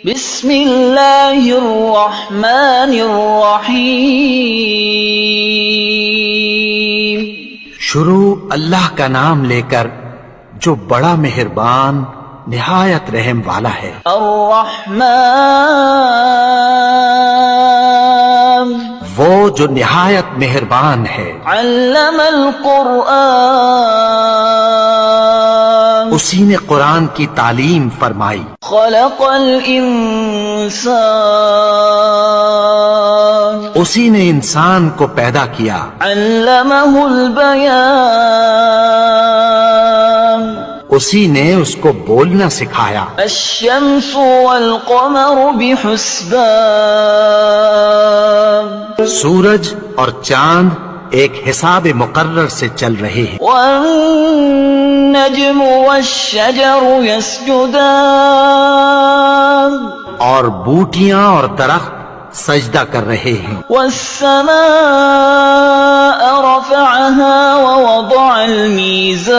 بسم اللہ الرحمن الرحیم۔ شروع اللہ کا نام لے کر جو بڑا مہربان نہایت رحم والا ہے۔ الرحمن وہ جو نہایت مہربان ہے۔ علم القرآن اسی نے قرآن کی تعلیم فرمائی۔ خلق الانسان اسی نے انسان کو پیدا کیا۔ علمہ البیان اسی نے اس کو بولنا سکھایا۔ الشمس والقمر بحسبان سورج اور چاند ایک حساب مقرر سے چل رہے ہیں۔ والنجم والشجر يسجدان اور بوٹیاں اور درخت سجدہ کر رہے ہیں۔ والسماء رفعها ووضع الميزان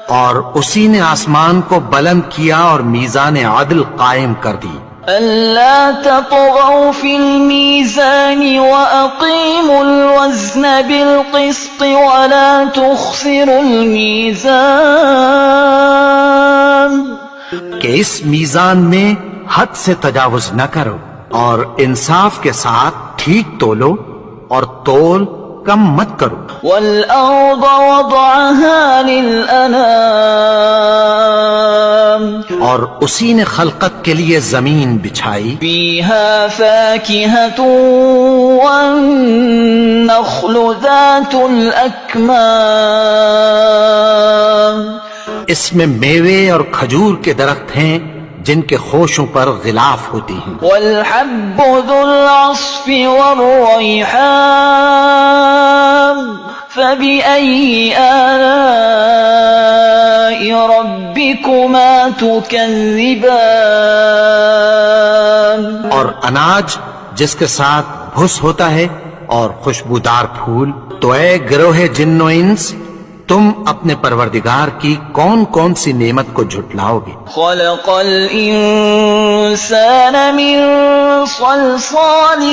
اور اسی نے آسمان کو بلند کیا اور میزان عدل قائم کر دی۔ ألا تطغوا في الميزان وأقيموا الوزن بالقسط ولا تخسروا الميزان کہ اس میزان میں حد سے تجاوز نہ کرو اور انصاف کے ساتھ ٹھیک تولو اور تول کم مت کرو۔ والأرض وضعها للأنام اور اسی نے خلقت کے لیے زمین بچھائی۔ فيها فاكهة والنخل ذات الأكمام اس میں میوے اور کھجور کے درخت ہیں جن کے خوشوں پر غلاف ہوتی ہیں۔ والحب ذو العصف والريحان فبأي آلاء ربكما تكذبان اور اناج جس کے ساتھ بھس ہوتا ہے اور خوشبودار پھول۔ تو اے گروہ جن و انس، تم اپنے پروردگار کی کون کون سی نعمت کو جھٹلاؤ گے؟ خلق الإنسان من صلصال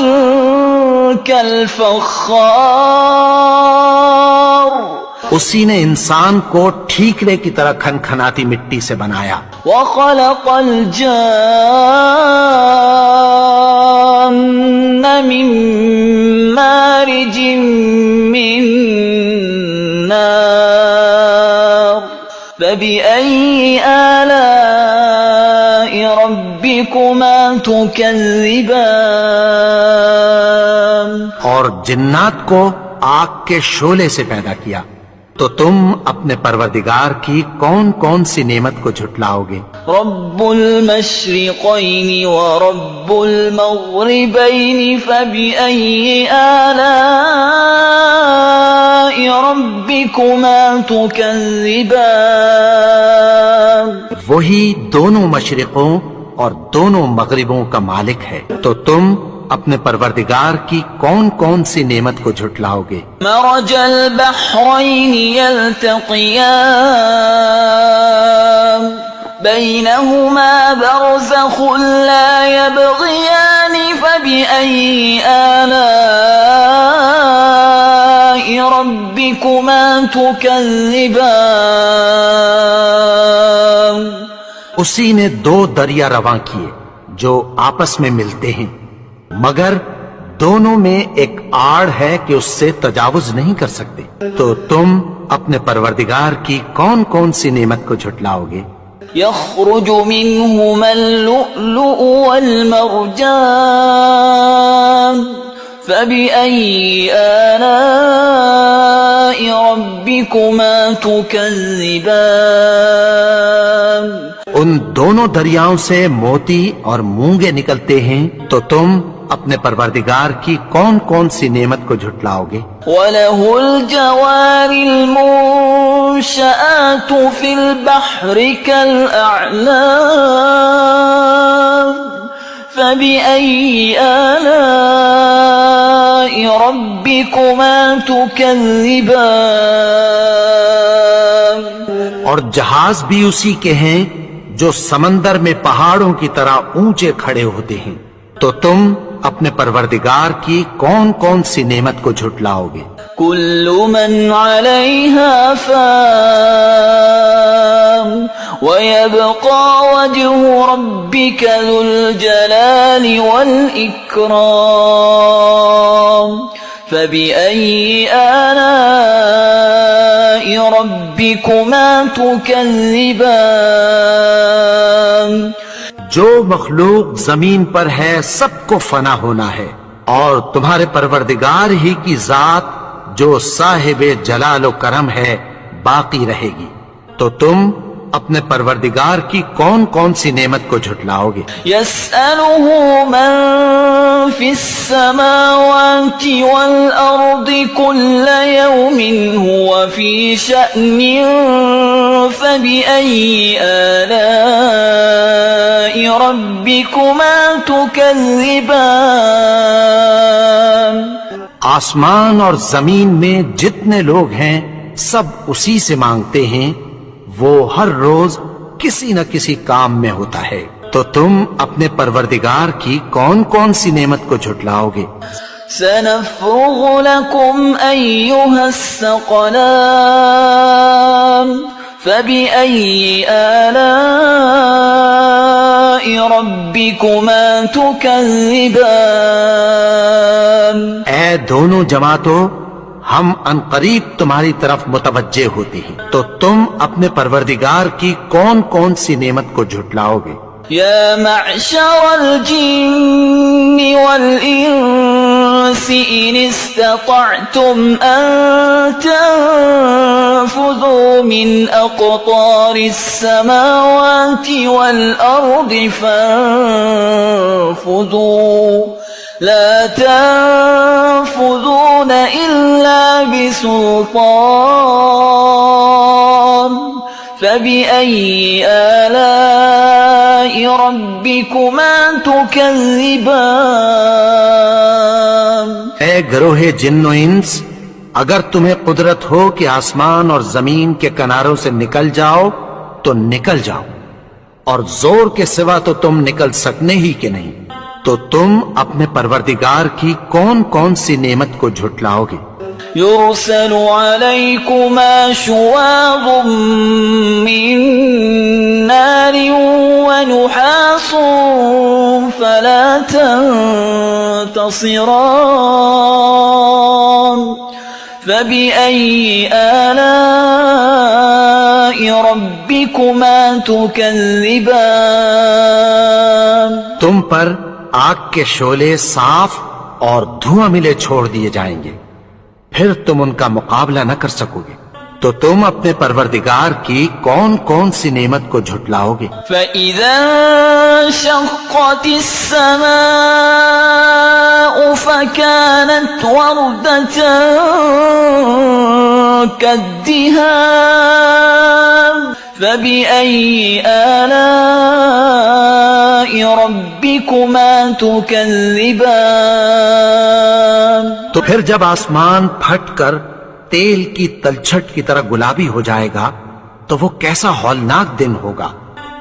كالفخار اسی نے انسان کو ٹھیکرے کی طرح کھنکھناتی مٹی سے بنایا۔ وخلق الجان من مارج من نار فبأي آلاء ربكما تكذبان اور جنات کو آگ کے شعلے سے پیدا کیا، تو تم اپنے پروردگار کی کون کون سی نعمت کو جھٹلاؤ گے؟ رب المشرقين ورب المغربين فبأي آلاء ربكما تكذبان وہی دونوں مشرقوں اور دونوں مغربوں کا مالک ہے، تو تم اپنے پروردگار کی کون کون سی نعمت کو جھٹلاؤ گے؟ مرج البحرين يلتقيان بينهما برزخ لا يبغيان فبأي آلاء ربكما تكذبان اسی نے دو دریا رواں کیے جو آپس میں ملتے ہیں، مگر دونوں میں ایک آڑ ہے کہ اس سے تجاوز نہیں کر سکتے، تو تم اپنے پروردگار کی کون کون سی نعمت کو جھٹلاؤ گے؟ يخرج منهما اللؤلؤ والمرجان فبأي آلاء ربكما تكذبان ان دونوں دریاؤں سے موتی اور مونگے نکلتے ہیں، تو تم اپنے پروردگار کی کون کون سی نعمت کو جھٹلاؤ گے؟ وَلَهُ الْجَوَارِ الْمُنشَآتُ فِي الْبَحْرِ كَالْأَعْلَامِ فَبِأَيِّ آلَاءِ رَبِّكُمَا تُكَذِّبَانِ اور جہاز بھی اسی کے ہیں جو سمندر میں پہاڑوں کی طرح اونچے کھڑے ہوتے ہیں، تو تم اپنے پروردگار کی کون کون سی نعمت کو جھٹلاؤ گے؟ كل من عليها فان ويبقى وجه ربك ذو الجلال والإكرام فبأي آلاء ربكما تكذبان؟ جو مخلوق زمین پر ہے سب کو فنا ہونا ہے، اور تمہارے پروردگار ہی کی ذات جو صاحب جلال و کرم ہے باقی رہے گی، تو تم اپنے پروردگار کی کون کون سی نعمت کو جھٹلاؤ گے؟ يسأله من في السماوات والأرض كل يوم هو في شأن فبأي آلاء ربكما تكذبان؟ آسمان اور زمین میں جتنے لوگ ہیں سب اسی سے مانگتے ہیں، وہ ہر روز کسی نہ کسی کام میں ہوتا ہے، تو تم اپنے پروردگار کی کون کون سی نعمت کو جھٹلاؤ گے؟ سنفرغ لكم أيها الثقلان فبأي آلاء ربكما تكذبان؟ اے دونوں جماعتوں، ہم عنقریب تمہاری طرف متوجہ ہوتے ہیں، تو تم اپنے پروردگار کی کون کون سی نعمت کو جھٹلاؤ گے؟ يا معشر الجن والإنس إن استطعتم أن تنفذوا من أقطار السماوات والأرض فانفذوا لا تنفذون إلا بسلطان فبأي آلاء ربكما تكذبان؟ اے گروہ جن و انس، اگر تمہیں قدرت ہو کہ آسمان اور زمین کے کناروں سے نکل جاؤ تو نکل جاؤ، اور زور کے سوا تو تم نکل سکنے ہی کہ نہیں، تو تم اپنے پروردگار کی کون کون سی نعمت کو جھٹلاؤ گے؟ يرسل عليكما شواظ من نار ونحاس فلا تنتصران فبأي آلاء ربكما تكذبان؟ تم پر آگ کے شعلے صاف اور دھواں ملے چھوڑ دیے جائیں گے، پھر تم ان کا مقابلہ نہ کر سکو گے، تو تم اپنے پروردگار کی کون کون سی نعمت کو جھٹلاؤ گے؟ فَإِذَا انشَقَّتِ السَّمَاءُ فَكَانَتْ وَرْدَةً كَالدِّهَانِ فَبِأَيِّ آلَاءِ رَبِّكُمَا تُكَذِّبَانِ؟ تو پھر جب آسمان پھٹ کر تیل کی تلچھٹ کی طرح گلابی ہو جائے گا تو وہ کیسا ہولناک دن ہوگا،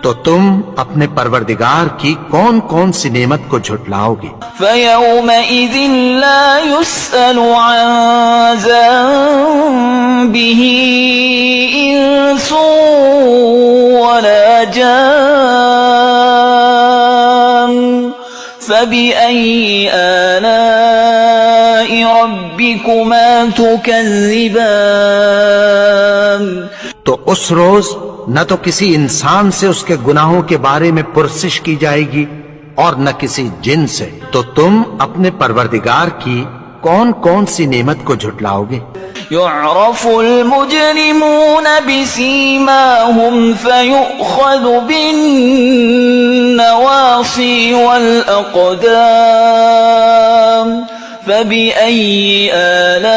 تو تم اپنے پروردگار کی کون کون سی نعمت کو جھٹلاؤ گے؟ فَيَوْمَئِذٍ لَا يُسْأَلُ عَنْ ذَنبِهِ إِنسٌ وَلَا جَانٌ فَبِأَيِّ آلَاءِ رَبِّكُمَا تُكَذِّبَانِ؟ تو اس روز نہ تو کسی انسان سے اس کے گناہوں کے بارے میں پرسش کی جائے گی اور نہ کسی جن سے، تو تم اپنے پروردگار کی کون کون سی نعمت کو جھٹلاؤ گے؟ يعرف المجرمون بسيماهم فيؤخذ بالنواصي والأقدام فبأي آلاء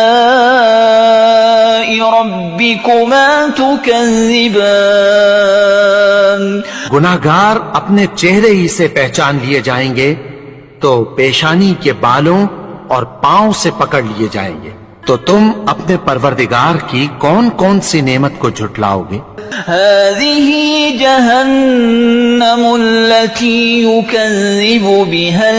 ربكما تكذبان؟ گناہگار اپنے چہرے ہی سے پہچان لیے جائیں گے، تو پیشانی کے بالوں اور پاؤں سے پکڑ لیے جائیں گے، تو تم اپنے پروردگار کی کون کون سی نعمت کو جھٹلاؤ گے؟ هذه جهنم التي يكذب بها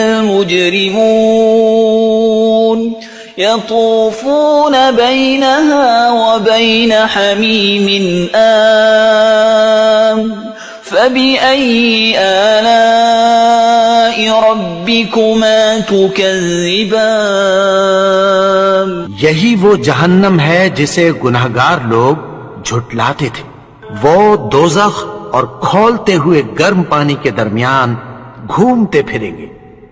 المجرمون يطوفون بينها وبين حميم آن فبأي آلاء ربكما تكذبان یہی وہ جہنم ہے جسے گنہگار لوگ جھٹلاتے تھے، وہ دوزخ اور کھولتے ہوئے گرم پانی کے درمیان گھومتے پھریں گے۔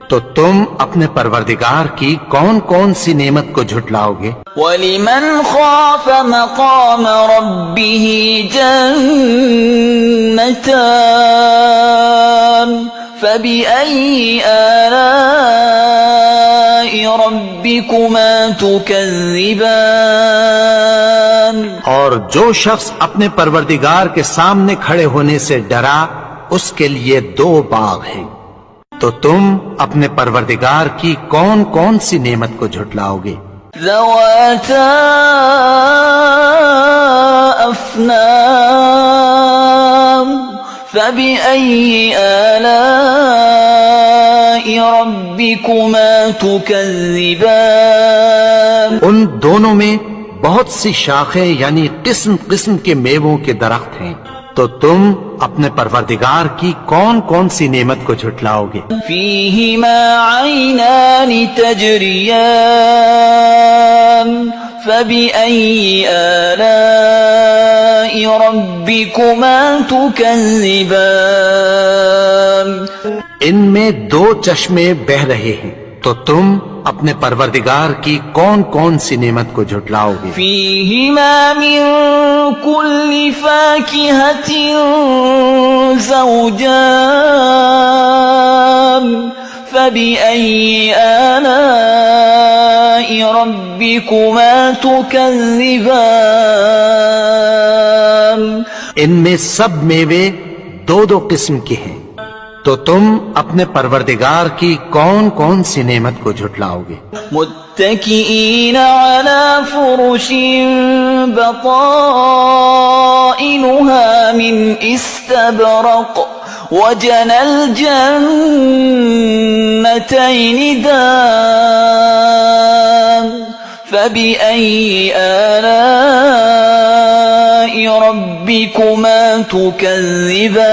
تو تم اپنے پروردگار کی کون کون سی نعمت کو جھٹلاؤ گے؟ وَلِمَنْ خَافَ مَقَامَ رَبِّهِ جَنَّتَانِ فَبِأَيِّ آلَاءِ رَبِّكُمَا تُكَذِّبَانِ اور جو شخص اپنے پروردگار کے سامنے کھڑے ہونے سے ڈرا، اس کے لیے دو باغ ہیں۔ تو تم اپنے پروردگار کی کون کون سی نعمت کو جھٹلاؤ گے؟ ذواتا افنان فبأي آلاء ربكما تكذبان ان دونوں میں بہت سی شاخیں یعنی قسم قسم کے میووں کے درخت ہیں، تو تم اپنے پروردگار کی کون کون سی نعمت کو جھٹلاؤ گے؟ فيهما عينان تجريان فبأي آلاء ربكما تكذبان ان میں دو چشمے بہ رہے ہیں، تو تم اپنے پروردگار کی کون کون سی نعمت کو جھٹلاؤ گے؟ فيهما من كل فاكهة زوجان فبأي آلاء ربكما تكذبان ان میں سب میوے دو دو قسم کے ہیں، تو تم اپنے پروردگار کی کون کون سی نعمت کو جھٹلاؤ گے؟ متكئين على فرش بطائنها من استبرق وجنى الجنتين دان فبأي آلاء ربكما تكذبان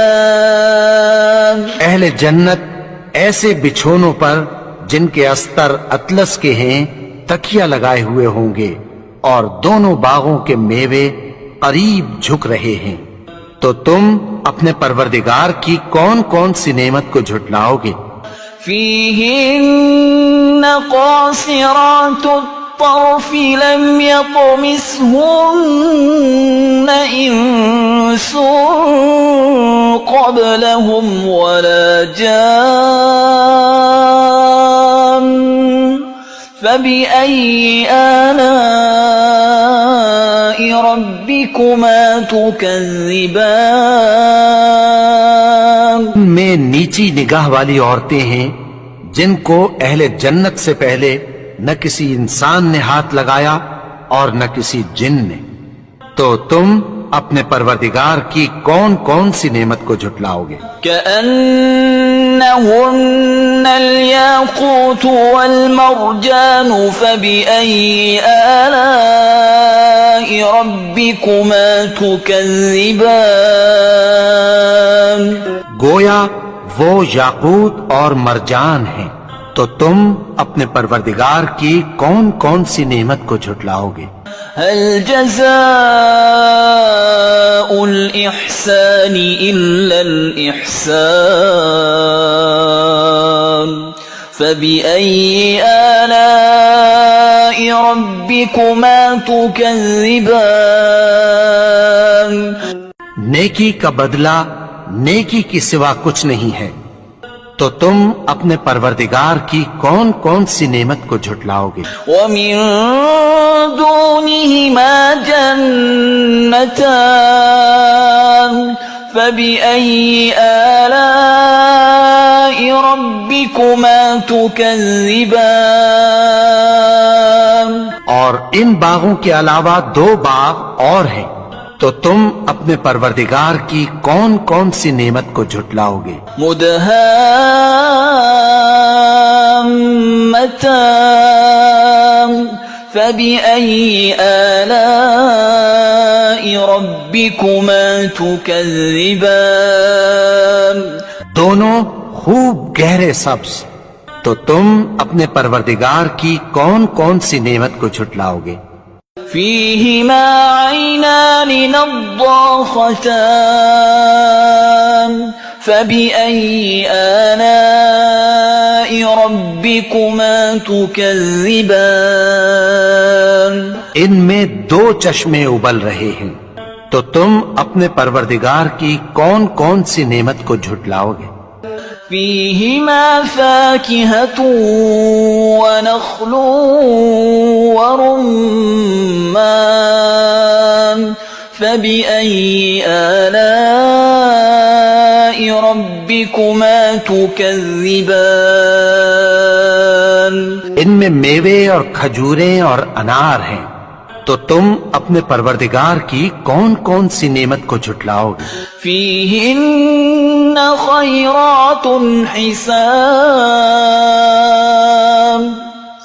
اہل جنت ایسے بچھونوں پر جن کے استر اطلس کے ہیں تکیہ لگائے ہوئے ہوں گے، اور دونوں باغوں کے میوے قریب جھک رہے ہیں، تو تم اپنے پروردگار کی کون کون سی نعمت کو جھٹلاؤ گے؟ فيهن قاصرات الطرف لم يطمثهن إنس قبلهم ولا جان فبأي آلاء ربكما تكذبان میں نیچی نگاہ والی عورتیں ہیں جن کو اہل جنت سے پہلے نہ کسی انسان نے ہاتھ لگایا اور نہ کسی جن نے، تو تم اپنے پروردگار کی کون کون سی نعمت کو جھٹلاؤ گے؟ كأنهن الياقوت والمرجان فبأي آلاء ربكما تكذبان گویا وہ یاقوت اور مرجان ہیں، تو تم اپنے پروردگار کی کون کون سی نعمت کو جھٹلاؤ گے؟ هل جزاء الإحسان إلا الإحسان فبأي آلاء ربكما تكذبان نیکی کا بدلہ نیکی کی سوا کچھ نہیں ہے، تو تم اپنے پروردگار کی کون کون سی نعمت کو جھٹلاؤ گے؟ ومن دونهما جنتان فبأي آلاء ربكما تكذبان اور ان باغوں کے علاوہ 2 باغ اور ہیں، تو تم اپنے پروردگار کی کون کون سی نعمت کو جھٹلاؤ گے؟ مدهامتان فبأي آلاء ربكما تكذبان دونوں خوب گہرے سبز، تو تم اپنے پروردگار کی کون کون سی نعمت کو جھٹلاؤ گے؟ فيهما عينان نضاختان فبأي آلاء ربكما تكذبان ان میں 2 چشمے ابل رہے ہیں، تو تم اپنے پروردگار کی کون کون سی نعمت کو جھٹلاؤ گے؟ فيهما فاكهة ونخل ورمان فبأي آلاء ربكما تكذبان ان میں میوے اور کھجوریں اور انار ہیں، تو تم اپنے پروردگار کی کون کون سی نعمت کو جھٹلاؤ گے؟ فيهن خيرات حسان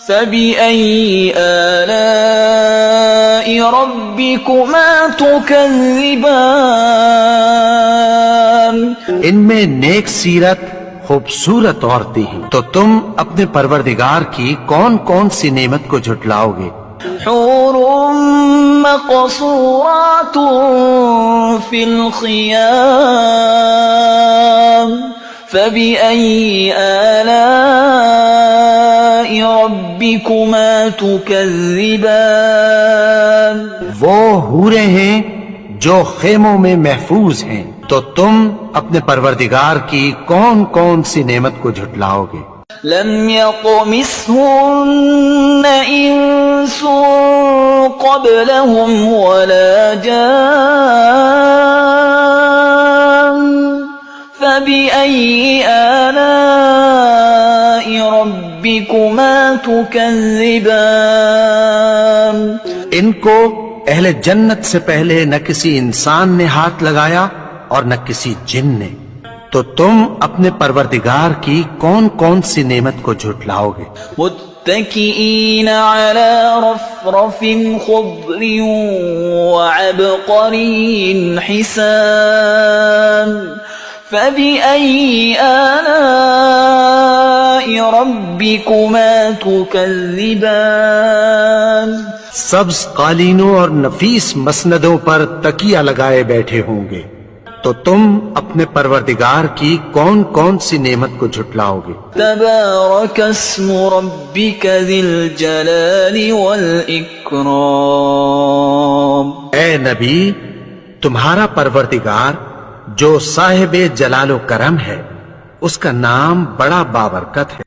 فبأي آلاء ربكما تكذبان ان میں نیک سیرت خوبصورت عورتیں ہیں، تو تم اپنے پروردگار کی کون کون سی نعمت کو جھٹلاؤ گے؟ حور مقصورات في الخيام فبأي آلاء ربكما تكذبان وہ حوریں ہیں جو خیموں میں محفوظ ہیں، تو تم اپنے پروردگار کی کون کون سی نعمت کو جھٹلاؤ گے؟ لم يطمثهن إنس قبلهم ولا جان فبأي آلاء ربكما تكذبان ان کو اہل جنت سے پہلے نہ کسی انسان نے ہاتھ لگایا اور نہ کسی جن نے، تو تم اپنے پروردگار کی کون کون سی نعمت کو جھٹلاؤ گے؟ متكئين على رفرف خضر وعبقري حسان فبأي آلاء ربكما تكذبان سبز قالینوں اور نفیس مسندوں پر تکیہ لگائے بیٹھے ہوں گے، تو تم اپنے پروردگار کی کون کون سی نعمت کو جھٹلاؤ گے؟ تبارك اسم ربك ذي الجلال والإكرام اے نبی، تمہارا پروردگار جو صاحب جلال و کرم ہے، اس کا نام بڑا بابرکت ہے۔